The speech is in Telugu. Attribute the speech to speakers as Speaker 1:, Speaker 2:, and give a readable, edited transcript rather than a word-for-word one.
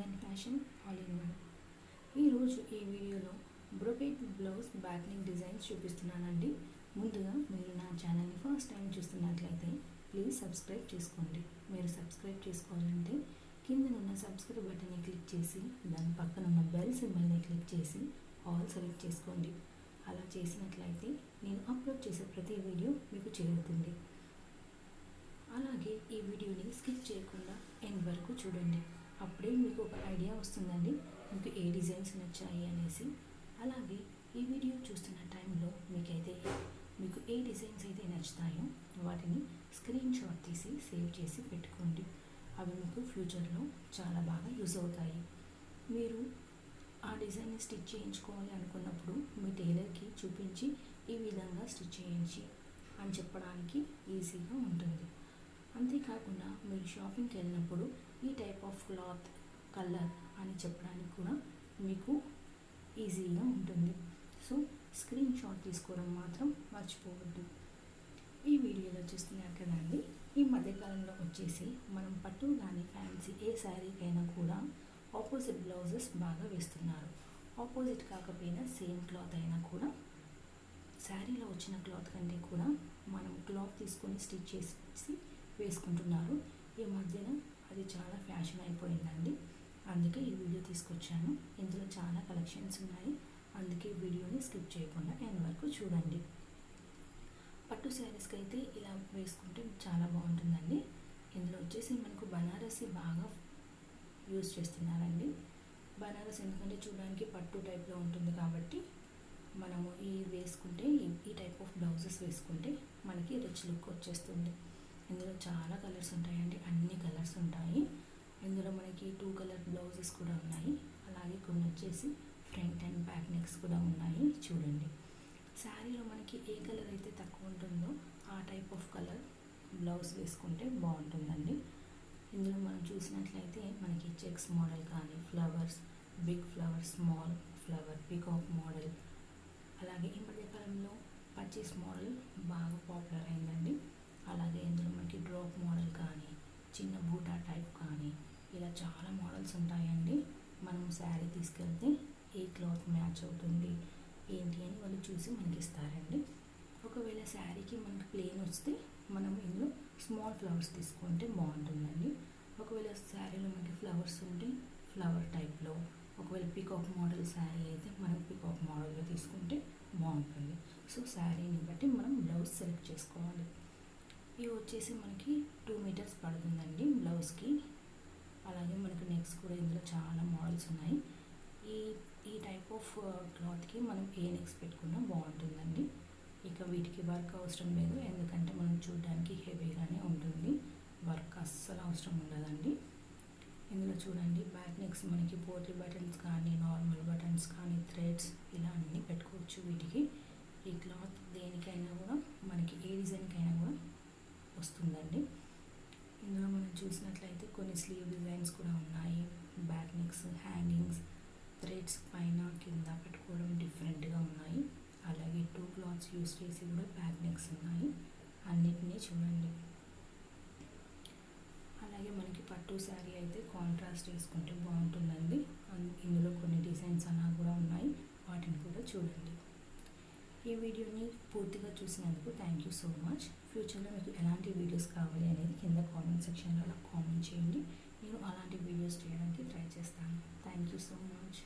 Speaker 1: And fashion all in one. ఈరోజు ఈ వీడియోలో brocade blouse back neck designs చూపిస్తున్నానండి. ముందుగా మీరు నా ఛానల్ని ఫస్ట్ టైం చూస్తున్నట్లయితే ప్లీజ్ సబ్స్క్రైబ్ చేసుకోండి. మీరు సబ్స్క్రైబ్ చేసుకోవాలంటే కింద ఉన్న సబ్స్క్రైబ్ బటన్ని క్లిక్ చేసి దాని పక్కన ఉన్న బెల్ సింబల్ని క్లిక్ చేసి ఆల్ సెలెక్ట్ చేసుకోండి. అలా చేసినట్లయితే నేను అప్లోడ్ చేసే ప్రతి వీడియో మీకు చేరుతుంది. అలాగే ఈ వీడియోని స్కిప్ చేయకుండా ఎండ్ వరకు చూడండి. అప్పుడే మీకు ఒక ఐడియా వస్తుందండి మీకు ఏ డిజైన్స్ నచ్చాయి అనేసి. అలాగే ఈ వీడియో చూస్తున్న టైంలో మీకు ఏ డిజైన్స్ అయితే నచ్చుతాయో వాటిని స్క్రీన్ షాట్ తీసి సేవ్ చేసి పెట్టుకోండి. అవి మీకు ఫ్యూచర్లో చాలా బాగా యూజ్ అవుతాయి. మీరు ఆ డిజైన్ని స్టిచ్ చేయించుకోవాలి అనుకున్నప్పుడు మీ టైలర్కి చూపించి ఈ విధంగా స్టిచ్ చేయించి అని చెప్పడానికి ఈజీగా ఉంటుంది. అంతేకాకుండా మీరు షాపింగ్కి వెళ్ళినప్పుడు ఈ టైప్ ఆఫ్ క్లాత్ కలర్ అని చెప్పడానికి కూడా మీకు ఈజీగా ఉంటుంది. సో స్క్రీన్ షాట్ తీసుకోవడం మాత్రం మర్చిపోవద్దు. ఈ వీడియోలో చూస్తున్నారు కదండి, ఈ మధ్యకాలంలో వచ్చేసి మనం పట్టు కానీ ఫ్యాన్సీ ఏ శారీకైనా కూడా ఆపోజిట్ బ్లౌజెస్ బాగా వేస్తున్నారు. ఆపోజిట్ కాకపోయినా సేమ్ క్లాత్ అయినా కూడా శారీలో వచ్చిన క్లాత్ కంటే కూడా మనం క్లాత్ తీసుకొని స్టిచ్ చేసి వేసుకుంటున్నారు. ఈ మధ్యన అది చాలా ఫ్యాషన్ అయిపోయిందండి. అందుకే ఈ వీడియో తీసుకొచ్చాను. ఇందులో చాలా కలెక్షన్స్ ఉన్నాయి. అందుకే వీడియోని స్కిప్ చేయకుండా ఎండ్ వరకు చూడండి. పట్టు శారీస్కి అయితే ఇలా వేసుకుంటే చాలా బాగుంటుందండి. ఇందులో వచ్చేసి మనకు బనారసి బాగా యూజ్ చేస్తున్నారండి. బనారస్ ఎందుకంటే చూడడానికి పట్టు టైప్లో ఉంటుంది కాబట్టి మనము వేసుకుంటే ఈ టైప్ ఆఫ్ బ్లౌజెస్ వేసుకుంటే మనకి రిచ్ లుక్ వచ్చేస్తుంది. ఇందులో చాలా కలర్స్ ఉంటాయండి, అన్ని కలర్స్ ఉంటాయి. ఇందులో మనకి 2 కలర్ బ్లౌజెస్ కూడా ఉన్నాయి. అలాగే కొన్ని వచ్చేసి ఫ్రంట్ అండ్ బ్యాక్ నెక్స్ కూడా ఉన్నాయి. చూడండి, శారీలో మనకి ఏ కలర్ అయితే తక్కువ ఉంటుందో ఆ టైప్ ఆఫ్ కలర్ బ్లౌజ్ వేసుకుంటే బాగుంటుందండి. ఇందులో మనం చూసినట్లయితే మనకి చెక్స్ మోడల్ కానీ flowers, big flower, small flower, peacock model, అలాగే ఈ మధ్యకాలంలో పర్చేస్ మోడల్ బాగా పాపులర్ అయిందండి. అలాగే ఇందులో మనకి డ్రాప్ మోడల్ కానీ చిన్న బూటా టైప్ కానీ ఇలా చాలా మోడల్స్ ఉంటాయండి. మనం శారీ తీసుకెళ్తే ఏ క్లాత్ మ్యాచ్ అవుతుంది ఏంటి అని వాళ్ళు చూసి మనకి ఇస్తారండి. ఒకవేళ శారీకి మనకి ప్లెయిన్ వస్తే మనం ఇందులో స్మాల్ ఫ్లవర్స్ తీసుకుంటే బాగుంటుందండి. ఒకవేళ శారీలో మనకి ఫ్లవర్స్ ఉంటే ఫ్లవర్ టైప్లో, ఒకవేళ పీకాక్ మోడల్ శారీ అయితే మనం పీకాక్ మోడల్లో తీసుకుంటే బాగుంటుంది. సో శారీని బట్టి మనం బ్లౌజ్ సెలెక్ట్ చేసుకోవాలి. ఇవి వచ్చేసి మనకి 2 మీటర్స్ పడుతుందండి బ్లౌజ్కి. అలాగే మనకి నెక్స్ట్ కూడా ఇందులో చాలా మోడల్స్ ఉన్నాయి. ఈ టైప్ ఆఫ్ క్లాత్కి మనం ఏ నెక్స్ పెట్టుకున్నా బాగుంటుందండి. ఇక వీటికి వర్క్ అవసరం లేదు, ఎందుకంటే మనం చూడడానికి హెవీగానే ఉంటుంది. వర్క్ అస్సలు అవసరం ఉండదండి. ఇందులో చూడండి బ్యాక్ నెక్స్ మనకి పోట్లీ బటన్స్ కానీ నార్మల్ బటన్స్ కానీ థ్రెడ్స్ ఇలా అన్నీ పెట్టుకోవచ్చు. వీటికి ఈ క్లాత్ దేనికైనా కూడా మనకి ఏ డిజైన్కైనా కూడా వస్తుందండి. ఇందులో మనం చూసినట్లయితే కొన్ని స్లీవ్ డిజైన్స్ కూడా ఉన్నాయి. బ్యాక్ నెక్స్, హ్యాంగింగ్స్, థ్రెడ్స్ పైన కింద పెట్టుకోవడం డిఫరెంట్గా ఉన్నాయి. అలాగే 2 క్లాత్స్ యూస్ చేసి కూడా బ్యాక్ నెక్స్ ఉన్నాయి. అన్నిటినీ చూడండి. అలాగే మనకి పట్టు శారీ అయితే కాంట్రాస్ట్ వేసుకుంటే బాగుంటుందండి. ఇందులో కొన్ని డిజైన్స్ అలా కూడా ఉన్నాయి, వాటిని కూడా చూడండి. ఈ వీడియోని పూర్తిగా చూసినందుకు థ్యాంక్ యూ సో మచ్. ఫ్యూచర్లో మీకు ఎలాంటి వీడియోస్ కావాలి అనేది కింద కామెంట్ సెక్షన్లో నాకు కామెంట్ చేయండి. నేను అలాంటి వీడియోస్ చేయడానికి ట్రై చేస్తాను. Thank you so much.